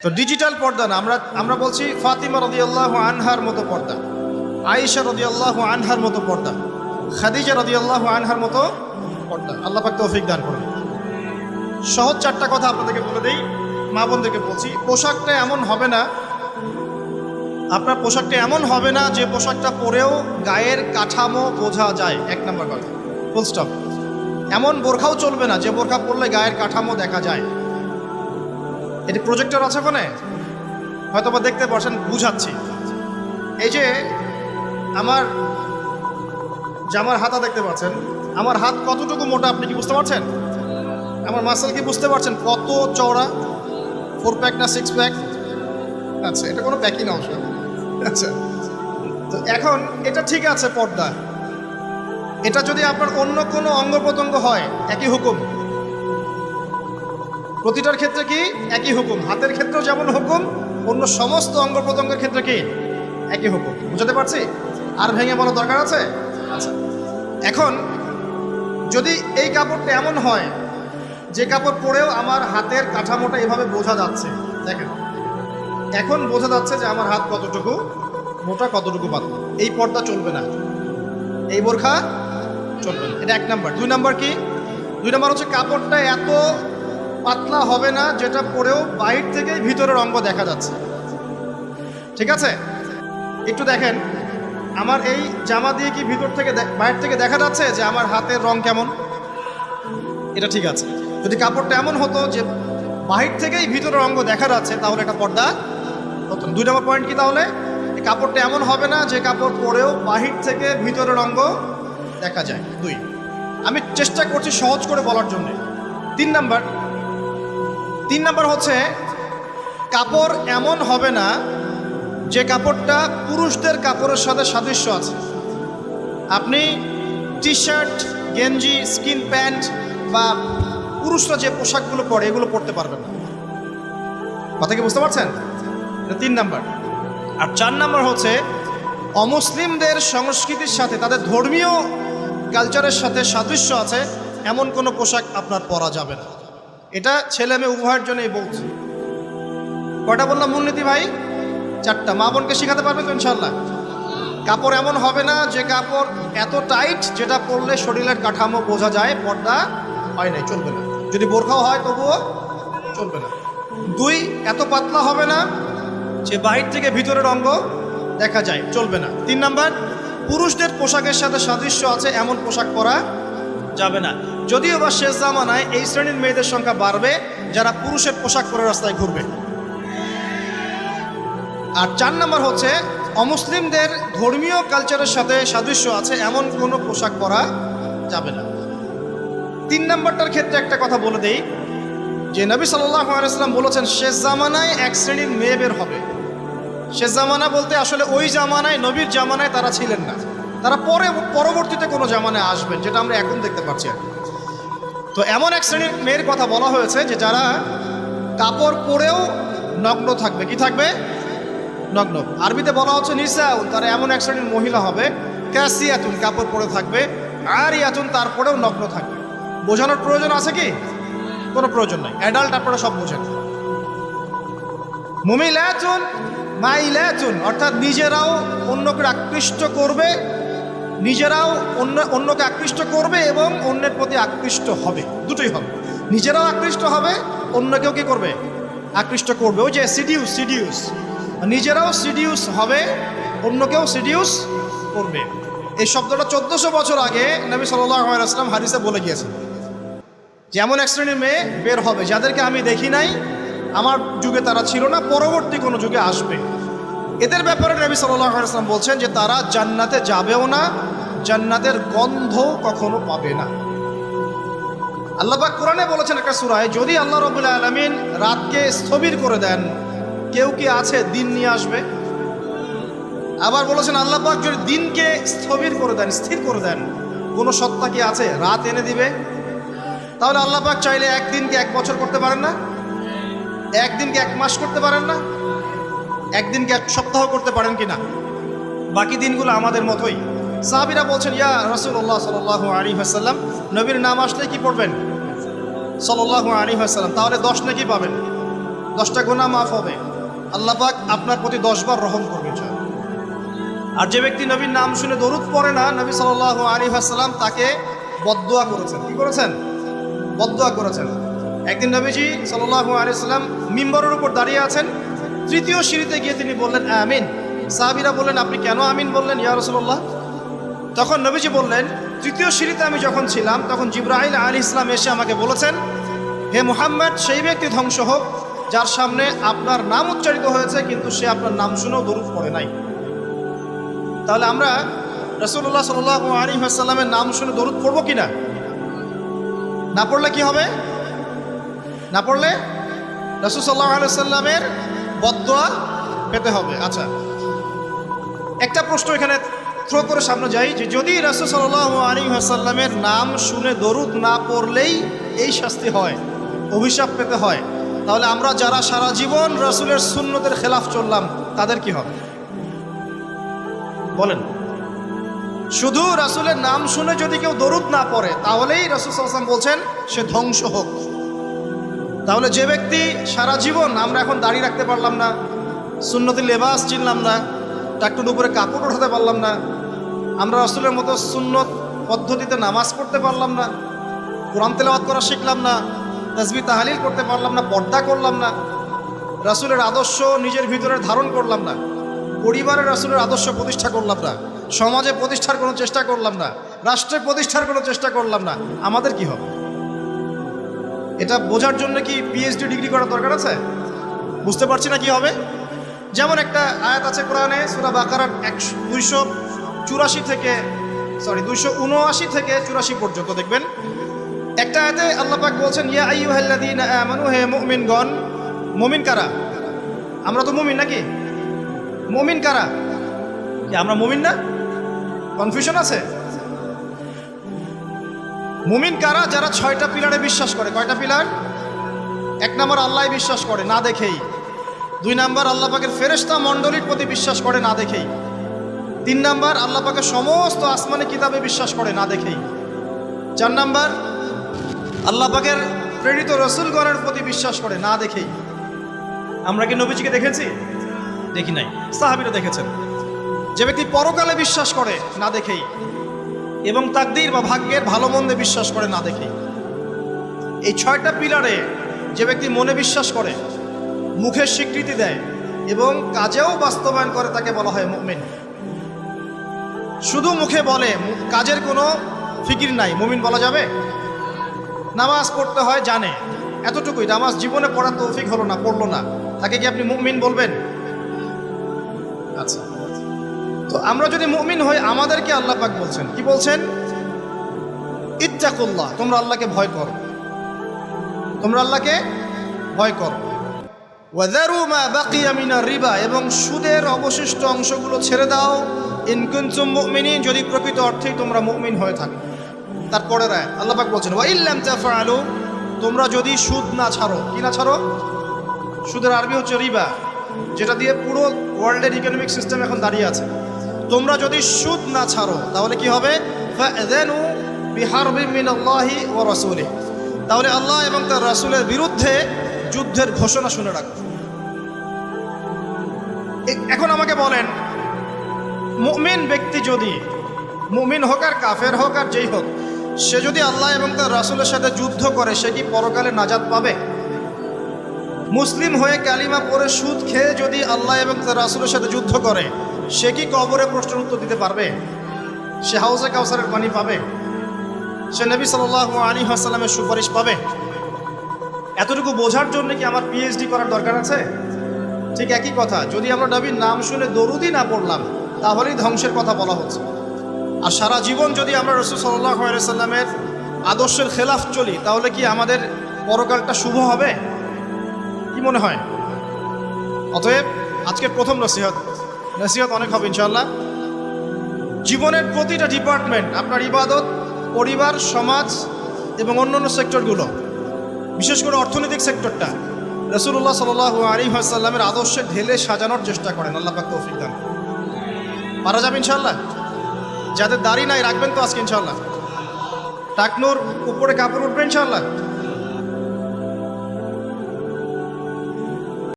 তো ডিজিটাল পর্দা না, আমরা বলছি ফাতিমা রাদিয়াল্লাহু আনহার মতো পর্দা, আয়েশা রাদিয়াল্লাহু আনহার মতো পর্দা, খাদিজা রাদিয়াল্লাহু আনহার মতো পর্দা। আল্লাহ পাক তৌফিক দান করুন। সহজ চারটা কথা আপনাদেরকে বলে দেই, মা বোনদেরকে বলছি। পোশাকটা এমন হবে না, আপনার পোশাকটা এমন হবে না যে পোশাকটা পরেও গায়ের কাঠামো বোঝা যায়। এক নম্বর কথা, ফুল স্টপ। এমন বোরখাও চলবে না যে বোরখা পরলে গায়ের কাঠামো দেখা যায়। এটি প্রজেক্টর আছে ওখানে, হয়তো বা দেখতে পাচ্ছেন, বুঝাচ্ছি। এই যে আমার জামার হাতা দেখতে পাচ্ছেন, আমার হাত কতটুকু মোটা আপনি কি বুঝতে পারছেন? আমার মাসেল কি বুঝতে পারছেন কত চওড়া? 4 প্যাক না 6 প্যাক? আচ্ছা, এটা কোনো প্যাকই না অবশ্য। আচ্ছা, তো এখন এটা ঠিক আছে পর্দা। এটা যদি আপনার অন্য কোনো অঙ্গ প্রত্যঙ্গ হয় একই হুকুম, প্রতিটার ক্ষেত্রে কি একই হুকুম। হাতের ক্ষেত্রেও যেমন হুকুম, অন্য সমস্ত অঙ্গ প্রত্যঙ্গের ক্ষেত্রে কি একই হুকুম। বুঝতে পারছি? আর ভেঙে বলা দরকার আছে? আচ্ছা, এখন যদি এই কাপড়টা এমন হয় যে কাপড় পরেও আমার হাতের কাঠামোটা এভাবে বোঝা যাচ্ছে, দেখেন এখন বোঝা যাচ্ছে যে আমার হাত কতটুকু মোটা কতটুকু পাতলা, এই পর্দা চলবে না, এই বোরখা চলবে না। এটা এক নাম্বার। 2 নাম্বার কি? 2 নাম্বার হচ্ছে কাপড়টা এত পাতলা হবে না যেটা পরেও বাইরে থেকে ভিতরের অঙ্গ দেখা যাচ্ছে। ঠিক আছে? একটু দেখেন, আমার এই জামা দিয়ে কি ভিতর থেকে বাইরে থেকে দেখা যাচ্ছে যে আমার হাতের রং কেমন? এটা ঠিক আছে। যদি কাপড়টা এমন হতো যে বাহির থেকেই ভিতরের অঙ্গ দেখা যাচ্ছে, তাহলে এটা পর্দা হতো। 2 নম্বর পয়েন্ট কি তাহলে? এই কাপড়টা এমন হবে না যে কাপড় পরেও বাহির থেকে ভিতরের অঙ্গ দেখা যায়। 2, আমি চেষ্টা করছি সহজ করে বলার জন্য। 3 নাম্বার হচ্ছে কাপড় এমন হবে না যে কাপড়টা পুরুষদের কাপড়ের সাথে সাদৃশ্য আছে। আপনি টি শার্ট, গেঞ্জি, স্কিন প্যান্ট বা পুরুষরা যে পোশাকগুলো পরে এগুলো পরতে পারবেন না। কথা কি বুঝতে পারছেন? এটা 3 নাম্বার। আর 4 নাম্বার হচ্ছে অমুসলিমদের সংস্কৃতির সাথে, তাদের ধর্মীয় কালচারের সাথে সাদৃশ্য আছে এমন কোনো পোশাক আপনার পরা যাবে না। এটা ছেলে মেয়ে উভয়ের জন্যই বলছি। কয়টা বললাম মূলনীতি ভাই? 4টা। মা বোনকে শেখাতে পারবেন তো ইনশাল্লাহ? কাপড় এমন হবে না যে কাপড় এত টাইট যেটা পরলে শরীরের কাঠামো বোঝা যায়, পর্দা হয় নাই, চলবে না। যদি বোরখাও হয় তবুও চলবে না। 2, এত পাতলা হবে না যে বাহির থেকে ভিতরের অঙ্গ দেখা যায়, চলবে না। 3 নাম্বার, পুরুষদের পোশাকের সাথে সাদৃশ্য আছে এমন পোশাক পরা যাবে না। যদিও বা শেষ জামানায় এই শ্রেণীর মেয়েদের সংখ্যা বাড়বে যারা পুরুষের পোশাক পরে রাস্তায় ঘুরবে। আর 4 নাম্বার হচ্ছে অমুসলিমদের ধর্মীয় কালচারের সাথে সাদৃশ্য আছে এমন কোনো পোশাক পরা যাবে না। 3 নাম্বারটার ক্ষেত্রে একটা কথা বলে দেই যে নবী সাল্লাল্লাহু আলাইহি ওয়াসাল্লাম বলেছেন শেষ জামানায় এক শ্রেণীর মেয়ে বের হবে। শেষ জামানা বলতে আসলে ওই জামানায়, নবীর জামানায় তারা ছিলেন না, তারা পরবর্তীতে কোনো জামানায় আসবেন, যেটা আমরা এখন দেখতে পাচ্ছি। তো এমন এক শ্রেণীর মেয়ের কথা বলা হয়েছে যে যারা কাপড় পরেও নগ্ন থাকবে। কি থাকবে? নগ্ন। আরবিতে বলা হচ্ছে নিসাউন, তারা এমন এক শ্রেণীর মহিলা হবে কাসিয়াতুন, কাপড় পরে থাকবে, আরিয়াতুন, তারপরেও নগ্ন থাকবে। বোঝানোর প্রয়োজন আছে কি? কোনো প্রয়োজন নাই, অ্যাডাল্ট আপনারা সব বোঝেন। মুমিলাতুন মাইলাতুন, অর্থাৎ নিজেরাও অন্যকে আকৃষ্ট করবে, নিজেরাও অন্যকে আকৃষ্ট করবে এবং অন্যের প্রতি আকৃষ্ট হবে, দুটোই হবে। নিজেরাও আকৃষ্ট হবে, অন্যকেও কি করবে? আকৃষ্ট করবে। ওই যে সিডিউস, নিজেরাও সিডিউস হবে, অন্যকেও সিডিউস করবে। এই শব্দটা 1400 বছর আগে নবী সাল্লাল্লাহু আলাইহি ওয়াসাল্লাম হাদিসে বলে গিয়েছেন যে এমন এক শ্রেণীর মেয়ে বের হবে যাদেরকে আমি দেখি নাই, আমার যুগে তারা ছিল না, পরবর্তী কোনো যুগে আসবে। এদের ব্যাপারে নবী সাল্লাল্লাহু আলাইহি ওয়াসাল্লাম বলছেন যে তারা জান্নাতে যাবেও না, জান্নাতের গন্ধ কখনো পাবে না। আল্লাহ পাক কোরআনে বলেছেন একটা সূরায়, যদি আল্লাহ রাব্বুল আলামিন রাতকে স্থবির করে দেন, কেউ কি আছে দিন নিয়ে আসবে? আবার বলেছেন আল্লাহ পাক যদি দিনকে স্থবির করে দেন, স্থির করে দেন, কোনো সত্তা কি আছে রাত এনে দিবে? তাহলে আল্লাহ পাক চাইলে একদিনকে 1 বছর করতে পারেন না? একদিনকে 1 মাস করতে পারেন না? একদিনকে 1 সপ্তাহ করতে পারেন কিনা? বাকি দিনগুলো আমাদের মতোই। সাহাবীরা বলছেন ইয়া রাসূলুল্লাহ সাল্লাল্লাহু আলাইহি ওয়াসাল্লাম, নবীর নাম আসলে কি পড়বেন? সাল্লাল্লাহু আলাইহি ওয়াসাল্লাম, তাহলে 10 নেকি পাবেন। 10টা গুনাহ মাফ হবে, আল্লাহ পাক আপনার প্রতি 10 বার রহম করবে। আর যে ব্যক্তি নবীর নাম শুনে দরুদ পড়ে না, নবী সাল্লাল্লাহু আলাইহি ওয়াসাল্লাম তাকে বদদুয়া করেছেন। কি করেছেন? বদদুয়া করেছেন। একদিন নবীজি সাল্লাল্লাহু আলাইহি ওয়াসাল্লাম মিম্বরের উপর দাঁড়িয়ে আছেন, তৃতীয় সিঁড়িতে গিয়ে তিনি বললেন আমিন। সাহাবীরা বললেন, আপনি কেন আমিন বললেন ইয়া রাসূলুল্লাহ? তখন নবীজি বললেন, তৃতীয় সিঁড়িতে আমি যখন ছিলাম তখন জিবরাইল আলাইহিস সালাম এসে আমাকে বলেছেন, হে মুহাম্মদ, সেই ব্যক্তি ধ্বংস হোক যার সামনে আপনার নাম উচ্চারিত হয়েছে কিন্তু সে আপনার নাম শুনেও দরুদ পড়ে নাই। তাহলে আমরা রাসূলুল্লাহ সাল্লাল্লাহু আলাইহি ওয়াসাল্লামের নাম শুনে দরুদ পড়বো কিনা? না পড়লে কি হবে? না পড়লে রাসূল সাল্লাল্লাহু আলাইহি ওয়াসাল্লামের বদদুয়া পেতে হবে। আচ্ছা, একটা প্রশ্ন এখানে থ্রো করে সামনে যাই, যে যদি রাসূল সাল্লাল্লাহু আলাইহি ওয়াসাল্লামের নাম শুনে দরুদ না পড়লেই এই শাস্তি হয়, অভিশাপ পেতে হয়, তাহলে আমরা যারা সারা জীবন রাসূলের সুন্নতের খেলাফ চললাম তাদের কি হবে বলেন? শুধু রাসূলের নাম শুনে যদি কেউ দরুদ না পড়ে তাহলেই রাসূল সাল্লাল্লাহু আলাইহি ওয়াসাল্লাম বলছেন সে ধ্বংস হোক। তাহলে যে ব্যক্তি সারা জীবন, আমরা এখন দাড়ি রাখতে পারলাম না, সুন্নতি লেবাস চিনলাম না, টাকটুর উপরে কাপড় ওঠাতে পারলাম না, আমরা রাসূলের মতো সুন্নত পদ্ধতিতে নামাজ পড়তে পারলাম না, কোরআন তেলাওয়াত করা শিখলাম না, তাসবিহ তাহলিল করতে পারলাম না, পর্দা করলাম না, রাসূলের আদর্শ নিজের ভিতরে ধারণ করলাম না, পরিবারে রাসূলের আদর্শ প্রতিষ্ঠা করলাম না, সমাজে প্রতিষ্ঠার কোনো চেষ্টা করলাম না, রাষ্ট্রে প্রতিষ্ঠার কোনো চেষ্টা করলাম না, আমাদের কি হবে? এটা বোঝার জন্য কি পিএইচডি ডিগ্রি করার দরকার আছে? বুঝতে পারছি না কি হবে। যেমন একটা আয়াত আছে কোরআনে, সূরা বাকারার 279 থেকে 84 পর্যন্ত দেখবেন। একটা আয়াতে আল্লাহ পাক বলছেন, ইয়া আইয়ুহাল্লাযীনা আমানু, হে মুমিনগণ। মুমিন কারা? আমরা তো মুমিন নাকি? মুমিন কারা? কি আমরা মুমিন না? কনফিউশন আছে? মুমিন কারা? যারা 6টা পিলারে বিশ্বাস করে। কয়টা পিলার? 1 নম্বর আল্লাহ বিশ্বাস করে না দেখেই। 2 নম্বর আল্লাহ পাকের ফেরেশতা মণ্ডলীর প্রতি বিশ্বাস করে না দেখেই। 3 নম্বর আল্লাহ পাকের সমস্ত আসমানি কিতাবে বিশ্বাস করে না দেখেই। 4 নম্বর আল্লাহ পাকের প্রেরিত রাসূলগণের প্রতি বিশ্বাস করে না দেখেই। আমরা কি নবীজিকে দেখেছি? দেখি নাই। সাহাবীরা দেখেছেন। যে ব্যক্তি পরকালে বিশ্বাস করে না দেখেই, এবং তাকদীর বা ভাগ্যের ভালো মন্দে বিশ্বাস করে না দেখেই। এই 6টা পিলারে যে ব্যক্তি মনে বিশ্বাস করে, মুখে স্বীকৃতি দেয় এবং কাজেও বাস্তবায়ন করে তাকে বলা হয় মুমিন। শুধু মুখে বলে, কাজের কোনো ফিকির নাই, মুমিন বলা যাবে? নামাজ পড়তে হয় জানে, এতটুকুই, নামাজ জীবনে পড়ার তৌফিক হলো না, পড়লো না, তাকে কি আপনি মুমিন বলবেন? আচ্ছা, তো আমরা যদি মুমিন হই, আমাদেরকে আল্লাহ পাক বলছেন, কি বলছেন? ইত্তাকুল্লাহ, তোমরা আল্লাহকে ভয় করো, তোমরা আল্লাহকে ভয় করো। ওয়াযারু মা বাকিয়া মিনার রিবা, এবং সুদের অবশিষ্ট অংশগুলো ছেড়ে দাও। ইন কুনতুম মুমিনিন, যদি প্রকৃত অর্থেই তোমরা মুমিন হয়ে থাকো। তারপরে আল্লাহ পাক বলছেন, ওয়া ইল্লাম তাফআলু, তোমরা যদি সুদ না ছাড়ো। কি না ছাড়ো? সুদের আরবি হচ্ছে রিবা, যেটা দিয়ে পুরো ওয়ার্ল্ডের ইকোনমিক সিস্টেম এখন দাঁড়িয়ে আছে। তোমরা যদি সুদ না ছাড়ো তাহলে কি হবে? ফাযানু বিহারবিন মিনাল্লাহি ওয়া রাসূলিহি, তাহলে আল্লাহ এবং তার রাসূলের বিরুদ্ধে যুদ্ধের ঘোষণা শুনে রাখো। এখন আমাকে বলেন, মুমিন ব্যক্তি যদি, মুমিন হোক আর কাফের হোক আর যেই হোক, সে যদি আল্লাহ এবং তার রাসূলের সাথে যুদ্ধ করে, সে কি পরকালে নাজাত পাবে? মুসলিম হয়ে কালিমা পড়ে সুদ খেয়ে যদি আল্লাহ এবং তার রাসূলের সাথে যুদ্ধ করে, সে কি কবরে প্রশ্নের উত্তর দিতে পারবে? সে হাউজে কাউসারের পানি পাবে? সে নবী সাল্লাল্লাহু আলাইহি ওয়াসাল্লামের সুপারিশ পাবে? এতটুকু বোঝার জন্য কি আমার পিএইচডি করার দরকার আছে? ঠিক একই কথা, যদি আমরা নবীর নাম শুনে দরুদই না পড়লাম তাহলেই ধ্বংসের কথা বলা হচ্ছে। আর সারা জীবন যদি আমরা রাসূল সাল্লাল্লাহু আলাইহি ওয়াসাল্লামের আদর্শের খেলাফ চলি, তাহলে কি আমাদের পরকালটা শুভ হবে? কি মনে হয়? অতএব আজকের প্রথম নসিহত অনেক হবে ইনশাআল্লাহ। জীবনের প্রতিটা ডিপার্টমেন্ট, আপনার ইবাদত, পরিবার, সমাজ এবং অন্যান্য সেক্টরগুলো, বিশেষ করে অর্থনৈতিক সেক্টরটা রাসূলুল্লাহ সাল্লাল্লাহু আলাইহি ওয়াসাল্লামের আদর্শে ঢেলে সাজানোর চেষ্টা করেন। আল্লাহ পাক তৌফিক দান। পারা যাবে ইনশাআল্লাহ? যাদের দাড়ি নাই রাখবেন তো আজকে ইনশাআল্লাহ। টাকনুর উপরে কাপড় উঠবে ইনশাআল্লাহ।